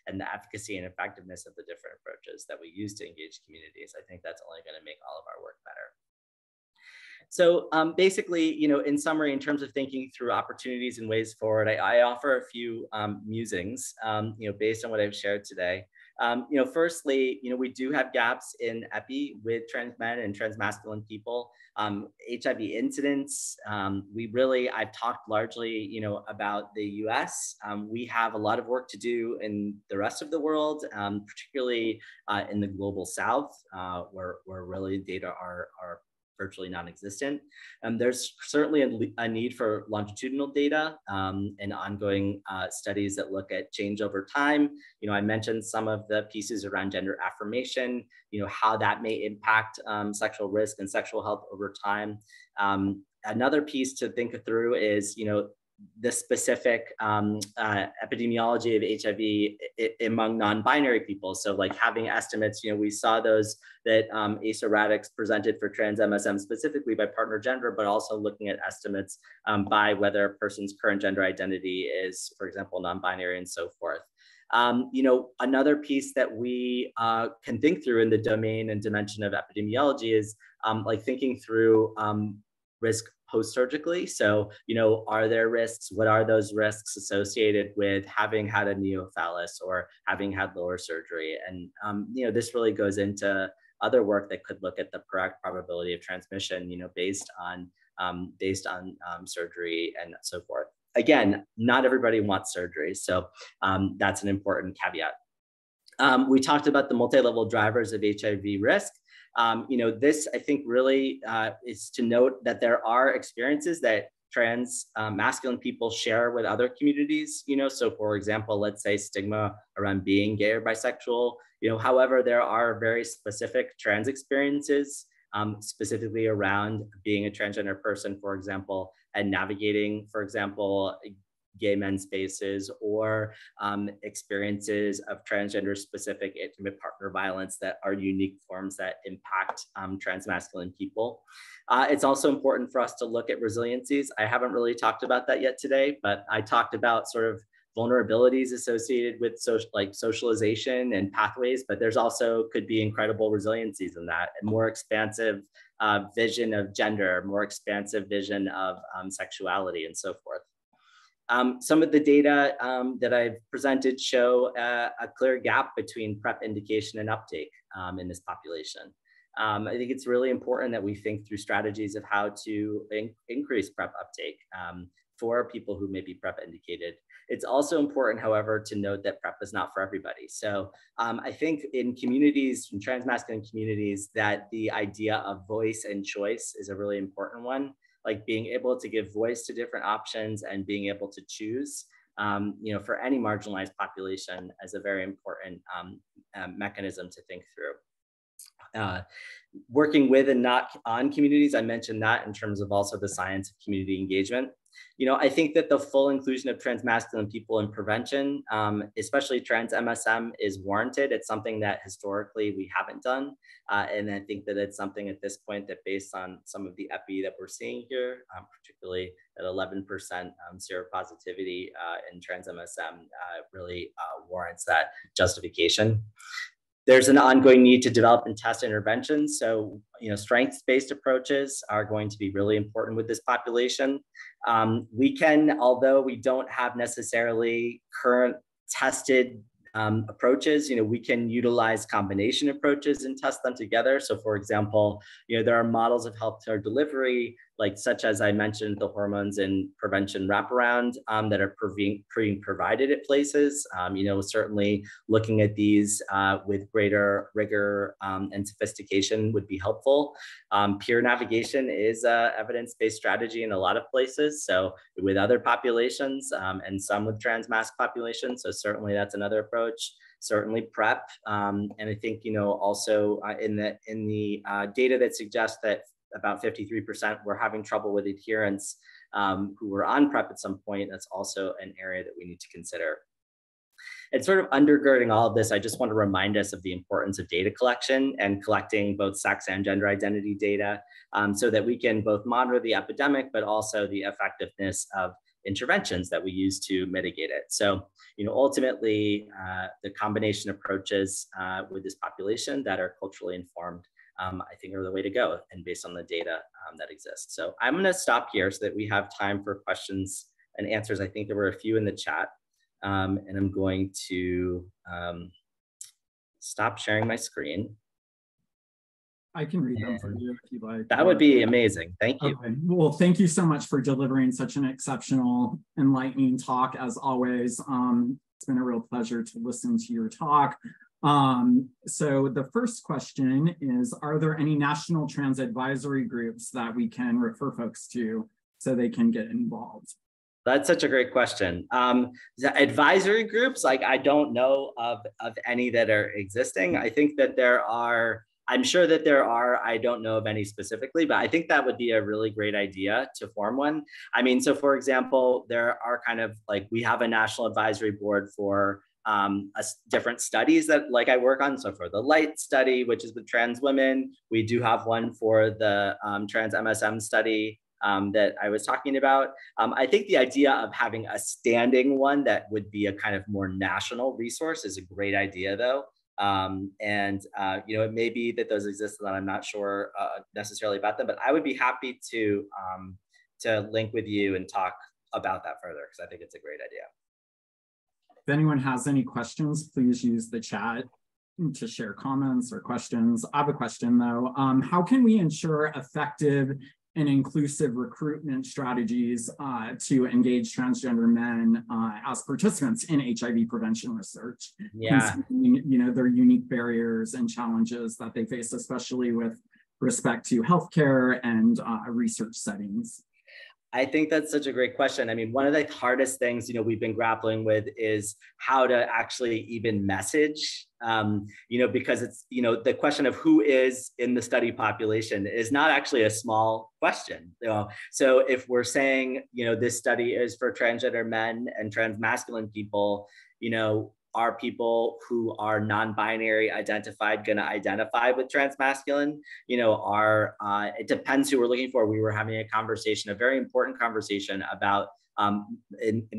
and the efficacy and effectiveness of the different approaches that we use to engage communities. I think that's only going to make all of our work better. So basically, in summary, in terms of thinking through opportunities and ways forward, I offer a few musings, based on what I've shared today. Firstly, we do have gaps in epi with trans men and transmasculine people. HIV incidence, I've talked largely, about the US. We have a lot of work to do in the rest of the world, particularly in the global South, where really data are virtually non-existent. There's certainly a need for longitudinal data and ongoing studies that look at change over time. I mentioned some of the pieces around gender affirmation, how that may impact sexual risk and sexual health over time. Another piece to think through is, the specific epidemiology of HIV among non-binary people. So having estimates, we saw those that Asa Radix presented for trans MSM specifically by partner gender, but also looking at estimates by whether a person's current gender identity is, for example, non-binary and so forth. Another piece that we can think through in the domain and dimension of epidemiology is thinking through risk post-surgically. So, are there risks? What are those risks associated with having had a neophallus or having had lower surgery? And, this really goes into other work that could look at the correct probability of transmission, based on surgery and so forth. Again, not everybody wants surgery. So that's an important caveat. We talked about the multi-level drivers of HIV risk. This, I think, really is to note that there are experiences that trans masculine people share with other communities, so for example, let's say stigma around being gay or bisexual, however, there are very specific trans experiences, specifically around being a transgender person, for example, and navigating, for example, gay men's spaces or experiences of transgender specific intimate partner violence that are unique forms that impact transmasculine people. It's also important for us to look at resiliencies. I haven't really talked about that yet today, but I talked about sort of vulnerabilities associated with socialization and pathways, but there's also could be incredible resiliencies in that, and more expansive vision of gender, more expansive vision of sexuality and so forth. Some of the data that I've presented show a clear gap between PrEP indication and uptake in this population. I think it's really important that we think through strategies of how to increase PrEP uptake for people who may be PrEP indicated. It's also important, however, to note that PrEP is not for everybody. So I think in communities, in transmasculine communities, that the idea of voice and choice is a really important one. Like being able to give voice to different options and being able to choose for any marginalized population as a very important mechanism to think through. Working with and not on communities, I mentioned that in terms of also the science of community engagement. I think that the full inclusion of transmasculine people in prevention, especially trans MSM, is warranted. It's something that historically we haven't done. And I think that it's something at this point that, based on some of the epi that we're seeing here, particularly at 11% seropositivity in trans MSM, really warrants that justification. There's an ongoing need to develop and test interventions. So, strengths-based approaches are going to be really important with this population. We can, although we don't have necessarily current tested approaches, we can utilize combination approaches and test them together. So, for example, there are models of healthcare delivery, such as I mentioned, the hormones and prevention wraparound that are being provided at places. Certainly looking at these with greater rigor and sophistication would be helpful. Peer navigation is an evidence-based strategy in a lot of places. So with other populations and some with trans-mask populations. So certainly that's another approach. Certainly PrEP. And I think, also in the data that suggests that about 53% were having trouble with adherence who were on PrEP at some point. That's also an area that we need to consider. And sort of undergirding all of this, I just want to remind us of the importance of data collection and collecting both sex and gender identity data so that we can both monitor the epidemic, but also the effectiveness of interventions that we use to mitigate it. So, ultimately, the combination approaches with this population that are culturally informed, I think, are the way to go, and based on the data that exists. So I'm going to stop here so that we have time for questions and answers. I think there were a few in the chat, and I'm going to stop sharing my screen. I can read them for you if you'd like. That would be amazing. Thank you. Okay. Well, thank you so much for delivering such an exceptional, enlightening talk, as always. It's been a real pleasure to listen to your talk. So the first question is, are there any national trans advisory groups that we can refer folks to so they can get involved? That's such a great question. The advisory groups, I don't know of any that are existing. I think that I'm sure that there are, I don't know of any specifically, but I think that would be a really great idea to form one. I mean, so for example, there are we have a national advisory board for different studies that I work on. So for the LIGHT study, which is with trans women, we do have one for the trans MSM study that I was talking about. I think the idea of having a standing one that would be a kind of more national resource is a great idea, though. It may be that those exist and I'm not sure necessarily about them, but I would be happy to link with you and talk about that further, because I think it's a great idea. If anyone has any questions, please use the chat to share comments or questions. I have a question though. How can we ensure effective and inclusive recruitment strategies to engage transgender men as participants in HIV prevention research? Yeah. Their unique barriers and challenges that they face, especially with respect to healthcare and research settings. I think that's such a great question. I mean, one of the hardest things, we've been grappling with is how to actually even message, because it's, the question of who is in the study population is not actually a small question. So if we're saying, this study is for transgender men and transmasculine people, are people who are non-binary identified going to identify with transmasculine? It depends who we're looking for. We were having a conversation, a very important conversation about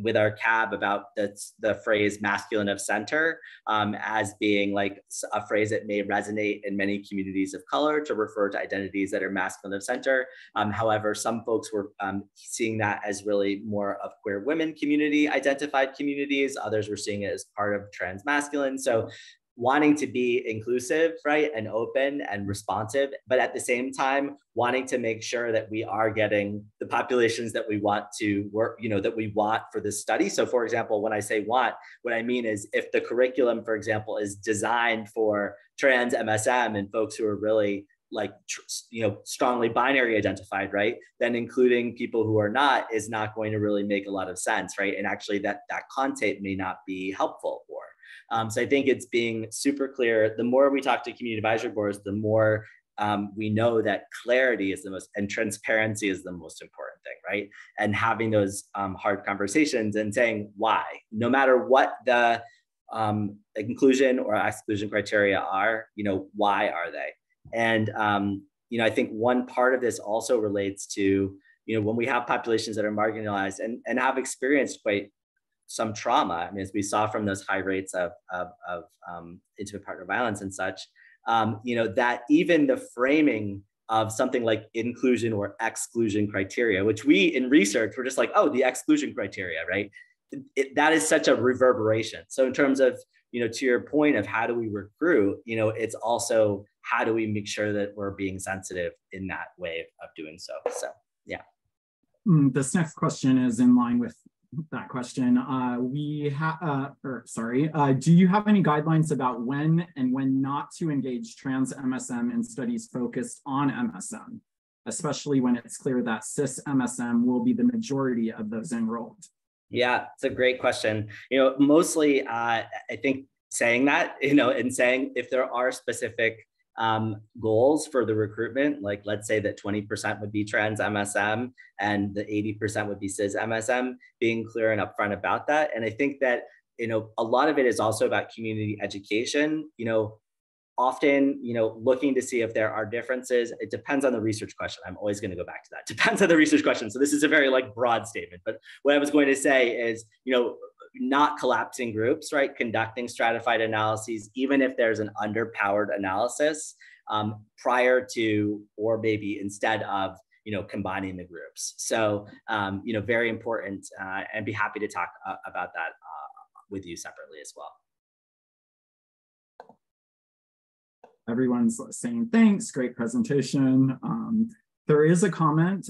with our CAB about the phrase masculine of center as being a phrase that may resonate in many communities of color to refer to identities that are masculine of center. However, some folks were seeing that as really more of queer women community identified communities. Others were seeing it as part of transmasculine. So wanting to be inclusive, right, and open and responsive, but at the same time, wanting to make sure that we are getting the populations that we want to work, that we want for this study. So for example, when I say want, what I mean is if the curriculum, for example, is designed for trans MSM and folks who are really strongly binary identified, right, then including people who are not is not going to really make a lot of sense, right? And actually that content may not be helpful for. So I think it's being super clear. The more we talk to community advisory boards, the more we know that clarity is the most, and transparency is the most important thing, right? And having those hard conversations and saying why, no matter what the inclusion or exclusion criteria are, why are they? And, I think one part of this also relates to, when we have populations that are marginalized and have experienced quite some trauma, I mean, as we saw from those high rates of intimate partner violence and such, that even the framing of something like inclusion or exclusion criteria, which we in research, we're just like, oh, the exclusion criteria, right? That is such a reverberation. So in terms of, to your point of how do we recruit, it's also how do we make sure that we're being sensitive in that way of doing so. So, yeah. This next question is in line with that question. Do you have any guidelines about when and when not to engage trans MSM in studies focused on MSM, especially when it's clear that cis MSM will be the majority of those enrolled? Yeah, it's a great question. Mostly I think saying that, and saying if there are specific goals for the recruitment, like let's say that 20% would be trans MSM and the 80% would be cis MSM, being clear and upfront about that. And I think that, a lot of it is also about community education, often, looking to see if there are differences. It depends on the research question. I'm always going to go back to that. Depends on the research question. So this is a very broad statement, but what I was going to say is, not collapsing groups, right? Conducting stratified analyses, even if there's an underpowered analysis prior to, or maybe instead of, combining the groups. So, very important, and be happy to talk about that with you separately as well. Everyone's saying thanks, great presentation. There is a comment.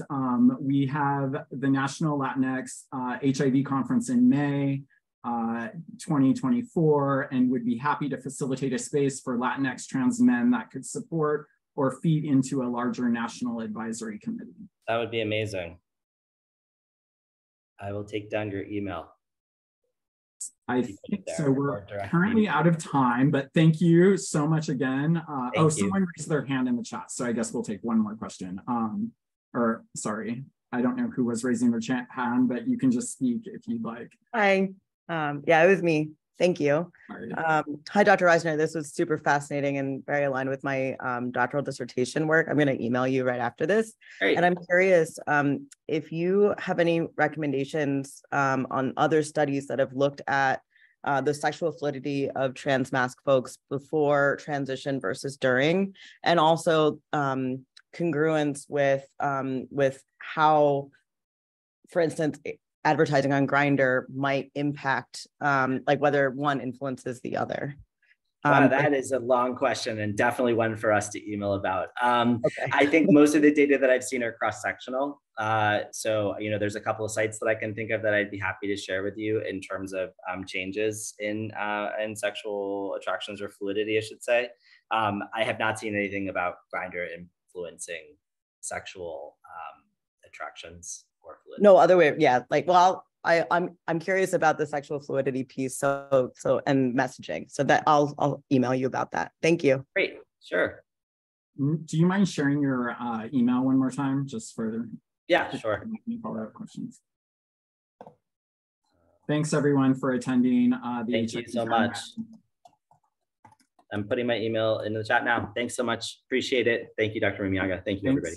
We have the National Latinx HIV Conference in May 2024, and would be happy to facilitate a space for Latinx trans men that could support or feed into a larger national advisory committee. That would be amazing. I will take down your email. I think so. We're currently out of time, but thank you so much again. Someone raised their hand in the chat, so I guess we'll take one more question. Or sorry, I don't know who was raising their hand, but you can just speak if you'd like. Hi, yeah, it was me. Thank you. Hi, Dr. Reisner. This was super fascinating and very aligned with my doctoral dissertation work. I'm going to email you right after this. Great. And I'm curious if you have any recommendations on other studies that have looked at the sexual fluidity of transmasc folks before transition versus during, and also congruence with how, for instance, advertising on Grindr might impact, like whether one influences the other. Wow, that is a long question and definitely one for us to email about. Okay. I think most of the data that I've seen are cross-sectional. So, there's a couple of sites that I can think of that I'd be happy to share with you in terms of changes in sexual attractions or fluidity, I should say. I have not seen anything about Grindr influencing sexual attractions. No, other way. Yeah. I'm curious about the sexual fluidity piece. So and messaging. So that I'll email you about that. Thank you. Great. Sure. Do you mind sharing your email one more time, just for? Yeah, sure. Follow-up questions. Thanks everyone for attending. Thank you so much. I'm putting my email in the chat now. Thanks so much. Appreciate it. Thank you, Dr. Mimiaga. Thank you, everybody.